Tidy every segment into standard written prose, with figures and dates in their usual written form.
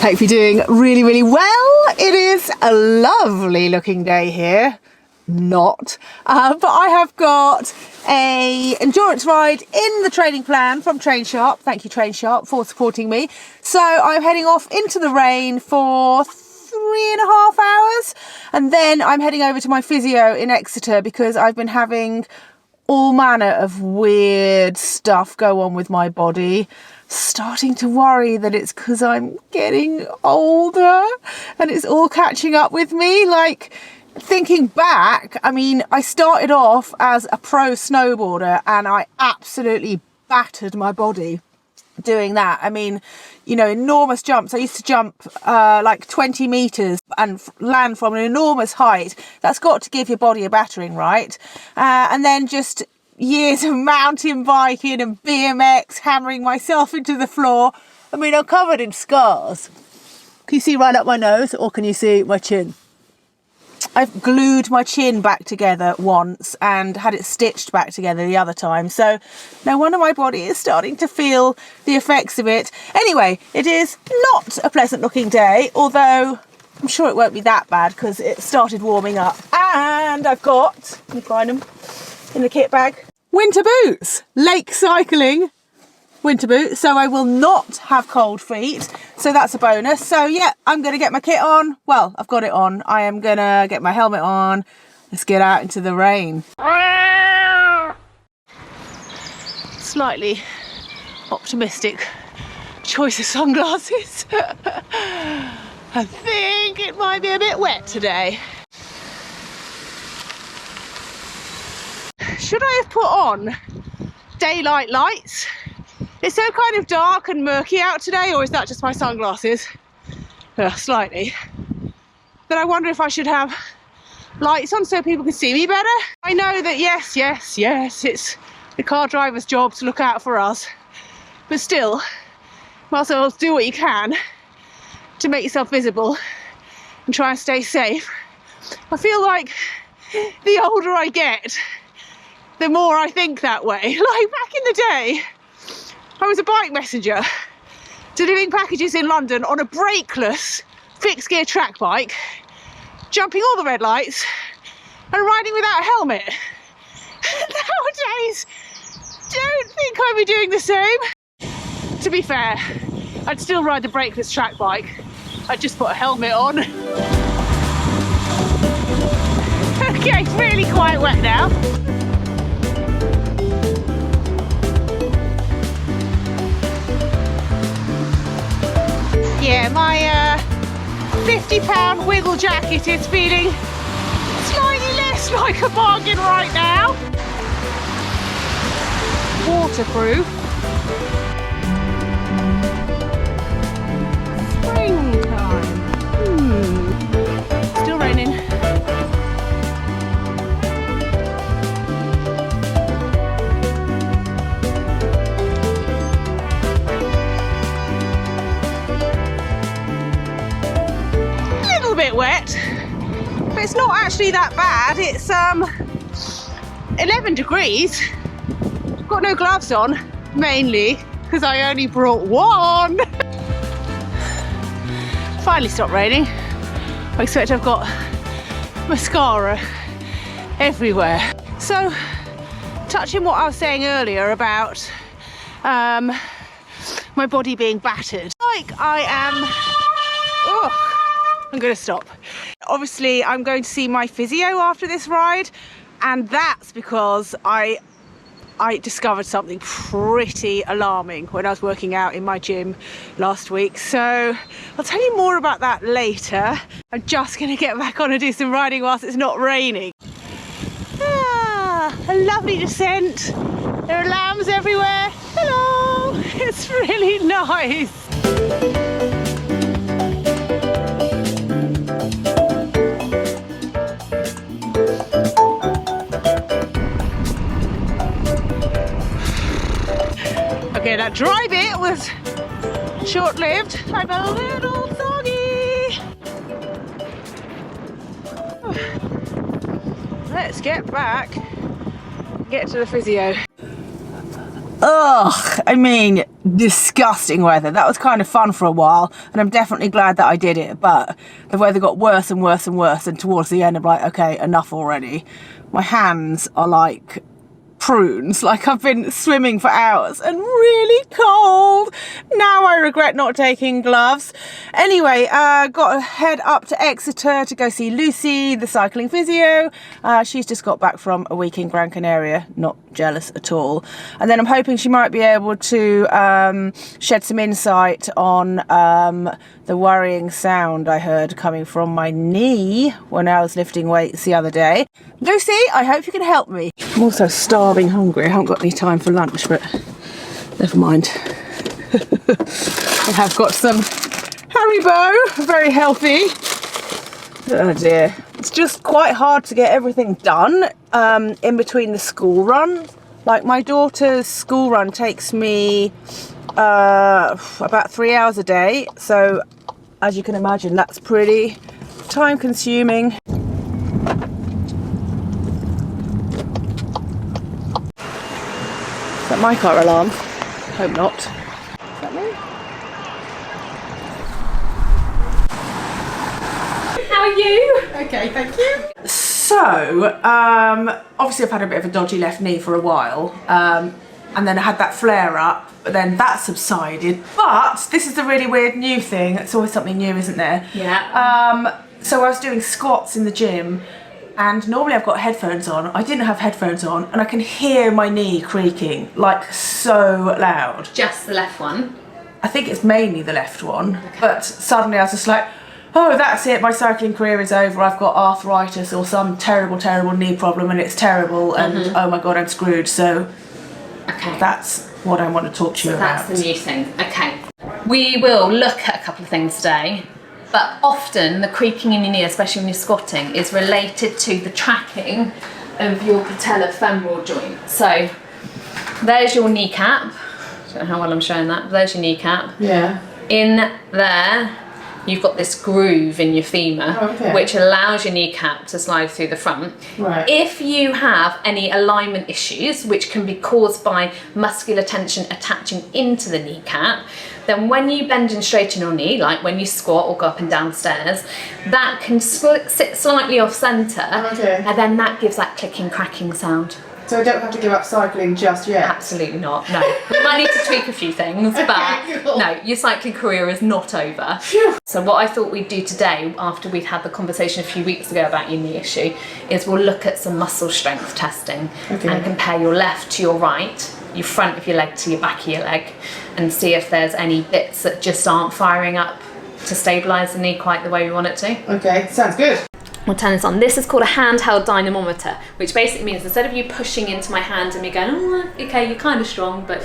Hope you're doing really well. It is a lovely looking day here. Not, but I have got a endurance ride in the training plan from Train Sharp. Thank you, Train Sharp, for supporting me. So I'm heading off into the rain for 3.5 hours, and then I'm heading over to my physio in Exeter because I've been having all manner of weird stuff go on with my body. Starting to worry that it's because I'm getting older and it's all catching up with me. Like, thinking back, I mean, I started off as a pro snowboarder and I absolutely battered my body doing that. I mean, you know, enormous jumps. I used to jump like 20 meters and land from an enormous height. That's got to give your body a battering, right? And then just years of mountain biking and BMX, hammering myself into the floor. I mean, I'm covered in scars. Can you see right up my nose, or can you see my chin? I've glued my chin back together once and had it stitched back together the other time. So no wonder my body is starting to feel the effects of it. Anyway, it is not a pleasant looking day, although I'm sure it won't be that bad because it started warming up. And I've got, let me find them in the kit bag, winter boots, lake cycling winter boots, so I will not have cold feet, so that's a bonus. So yeah, I'm gonna get my kit on. Well, I've got it on. I am gonna get my helmet on. Let's get out into the rain. Slightly optimistic choice of sunglasses. I think it might be a bit wet today. Should I have put on daylight lights? It's so kind of dark and murky out today, or is that just my sunglasses? Slightly. But I wonder if I should have lights on so people can see me better. I know that yes, it's the car driver's job to look out for us. But still, might as well do what you can to make yourself visible and try and stay safe. I feel like the older I get, the more I think that way. Like back in the day, I was a bike messenger delivering packages in London on a brakeless fixed gear track bike, jumping all the red lights and riding without a helmet. Nowadays, don't think I'd be doing the same. To be fair, I'd still ride the brakeless track bike. I'd just put a helmet on. Okay, it's really quite wet now. Yeah, my £50 wiggle jacket is feeling slightly less like a bargain right now. Waterproof. Springtime. Still raining. Bit wet, but it's not actually that bad. It's 11 degrees. I've got no gloves on, mainly because I only brought one. Finally stopped raining. I expect I've got mascara everywhere. So, touching what I was saying earlier about my body being battered, like I am. I'm going to stop. Obviously, I'm going to see my physio after this ride, and that's because I discovered something pretty alarming when I was working out in my gym last week. So I'll tell you more about that later. I'm just going to get back on and do some riding whilst it's not raining. A lovely descent. There are lambs everywhere. Hello! It's really nice. Okay, that dry bit was short-lived. I'm a little doggy. Let's get back, get to the physio. Ugh, I mean, disgusting weather. That was kind of fun for a while, and I'm definitely glad that I did it, but the weather got worse and worse and worse, and towards the end I'm like, okay, enough already. My hands are like prunes, like I've been swimming for hours and really cold. Now I regret not taking gloves. Anyway, got to head up to Exeter to go see Lucy, the cycling physio. She's just got back from a week in Gran Canaria, not jealous at all. And then I'm hoping she might be able to shed some insight on the worrying sound I heard coming from my knee when I was lifting weights the other day. Lucy, I hope you can help me. I'm also starving hungry. I haven't got any time for lunch, but never mind. I have got some Haribo, very healthy. Oh dear. It's just quite hard to get everything done in between the school run. Like my daughter's school run takes me about 3 hours a day. So as you can imagine, that's pretty time consuming. Is that my car alarm? Hope not. Is that me? How are you? Okay, thank you. So, obviously I've had a bit of a dodgy left knee for a while, and then I had that flare up, but then that subsided. But this is a really weird new thing. It's always something new, isn't there? Yeah. So I was doing squats in the gym, and normally I've got headphones on. I didn't have headphones on, and I can hear my knee creaking, like so loud. Just the left one? I think it's mainly the left one, okay. But suddenly I was just like, oh, that's it, my cycling career is over. I've got arthritis or some terrible, terrible knee problem, and it's terrible, and oh my God, I'm screwed. So okay, that's what I want to talk to you about. That's the new thing. Okay. We will look at a couple of things today. But often the creaking in your knee, especially when you're squatting, is related to the tracking of your patellofemoral joint. So there's your kneecap. I don't know how well I'm showing that. There's your kneecap. Yeah. In there, you've got this groove in your femur, which allows your kneecap to slide through the front. Right. If you have any alignment issues, which can be caused by muscular tension attaching into the kneecap, then when you bend and straighten your knee, like when you squat or go up and down stairs, that can sit slightly off centre, and then that gives that clicking, cracking sound. So I don't have to give up cycling just yet? Absolutely not, no. We might need to tweak a few things, but cool. No, your cycling career is not over. Phew. So what I thought we'd do today, after we'd had the conversation a few weeks ago about your knee issue, is we'll look at some muscle strength testing and compare your left to your right, your front of your leg to your back of your leg, and see if there's any bits that just aren't firing up to stabilise the knee quite the way we want it to. Okay, sounds good. We'll turn this on. This is called a handheld dynamometer, which basically means instead of you pushing into my hand and me going, oh, okay, you're kind of strong, but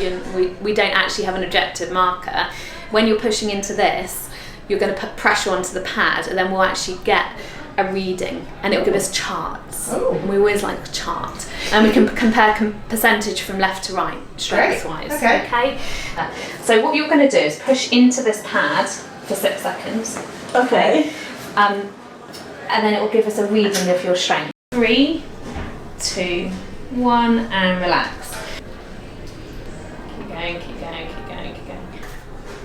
we don't actually have an objective marker. When you're pushing into this, you're going to put pressure onto the pad, and then we'll actually get a reading, and it will give us charts. Oh. And we always like a chart. And we can compare percentage from left to right, strength-wise. Okay. So what you're going to do is push into this pad for 6 seconds. Okay. And then it will give us a reading of your strength. 3, 2, 1, and relax. Keep going, keep going, keep going, keep going.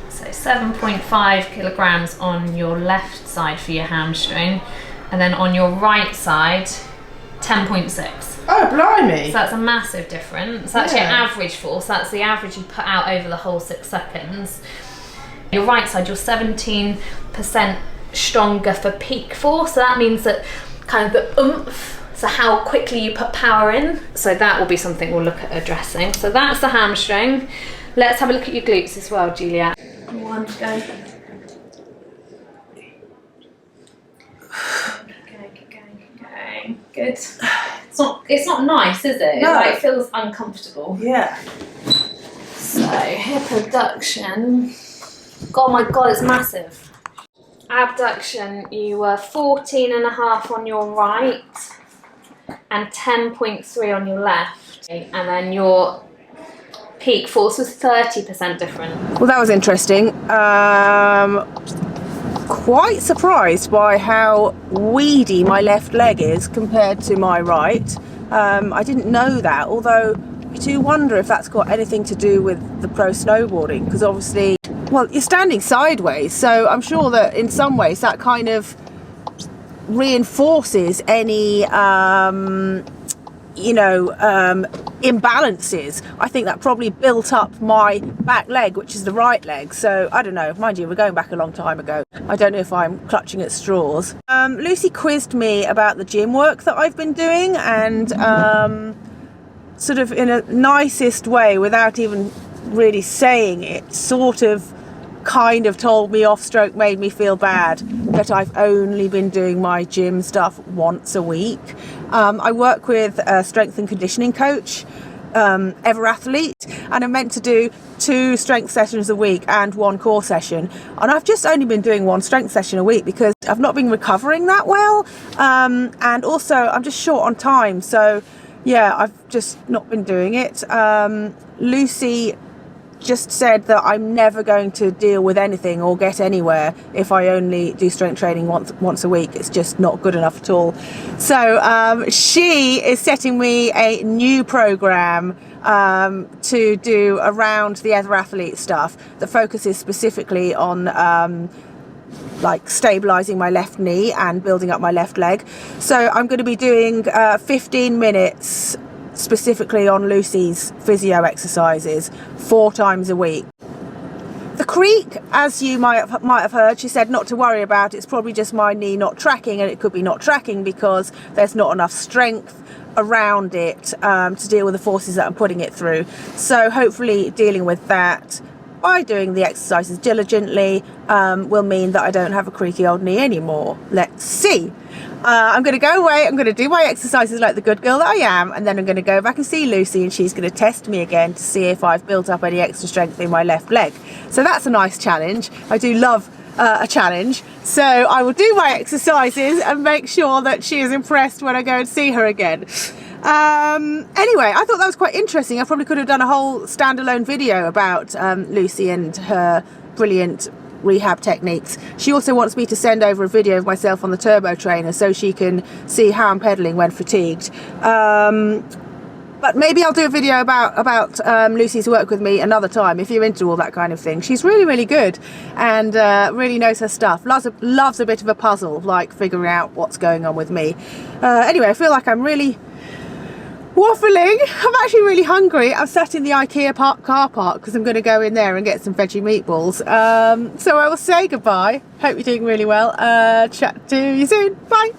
So 7.5 kilograms on your left side for your hamstring, and then on your right side, 10.6. Oh, blimey. So that's a massive difference. That's your average force. That's the average you put out over the whole 6 seconds. Your right side, you're 17% stronger for peak force, so that means that kind of the oomph, so how quickly you put power in, so that will be something we'll look at addressing. So that's the hamstring. Let's have a look at your glutes as well, Juliet. 1, go. Keep going. Good. It's not nice, is it? No. Like, it feels uncomfortable. Yeah. So hip abduction. Oh my God, it's massive. Abduction, you were 14.5 on your right and 10.3 on your left, and then your peak force was 30% different. Well, that was interesting. Quite surprised by how weedy my left leg is compared to my right. I didn't know that, although it do wonder if that's got anything to do with the pro snowboarding, because obviously, well, you're standing sideways, so I'm sure that in some ways that kind of reinforces any imbalances. I think that probably built up my back leg, which is the right leg. So I don't know, mind you, we're going back a long time ago. I don't know if I'm clutching at straws. Lucy quizzed me about the gym work that I've been doing, and sort of in a nicest way, without even really saying it, sort of kind of told me off stroke made me feel bad that I've only been doing my gym stuff once a week. I work with a strength and conditioning coach, Ever Athlete, and I'm meant to do 2 strength sessions a week and 1 core session, and I've just only been doing 1 strength session a week because I've not been recovering that well, and also I'm just short on time, so yeah, I've just not been doing it. Lucy just said that I'm never going to deal with anything or get anywhere if I only do strength training once a week. It's just not good enough at all. So she is setting me a new program to do around the Ever Athlete stuff that focuses specifically on like stabilizing my left knee and building up my left leg. So I'm going to be doing 15 minutes specifically on Lucy's physio exercises 4 times a week. The creak, as you might have heard, she said not to worry about. It's probably just my knee not tracking, and it could be not tracking because there's not enough strength around it to deal with the forces that I'm putting it through. So hopefully dealing with that by doing the exercises diligently will mean that I don't have a creaky old knee anymore. Let's see. I'm going to go away, I'm going to do my exercises like the good girl that I am, and then I'm going to go back and see Lucy, and she's going to test me again to see if I've built up any extra strength in my left leg. So that's a nice challenge. I do love a challenge. So I will do my exercises and make sure that she is impressed when I go and see her again. Anyway, I thought that was quite interesting. I probably could have done a whole standalone video about Lucy and her brilliant rehab techniques. She also wants me to send over a video of myself on the turbo trainer so she can see how I'm pedaling when fatigued. But maybe I'll do a video about Lucy's work with me another time if you're into all that kind of thing. She's really, really good and really knows her stuff. Loves a bit of a puzzle, like figuring out what's going on with me. Anyway, I feel like I'm really waffling. I'm actually really hungry. I'm sat in the IKEA car park because I'm going to go in there and get some veggie meatballs. So I will say goodbye. Hope you're doing really well. Chat to you soon. Bye.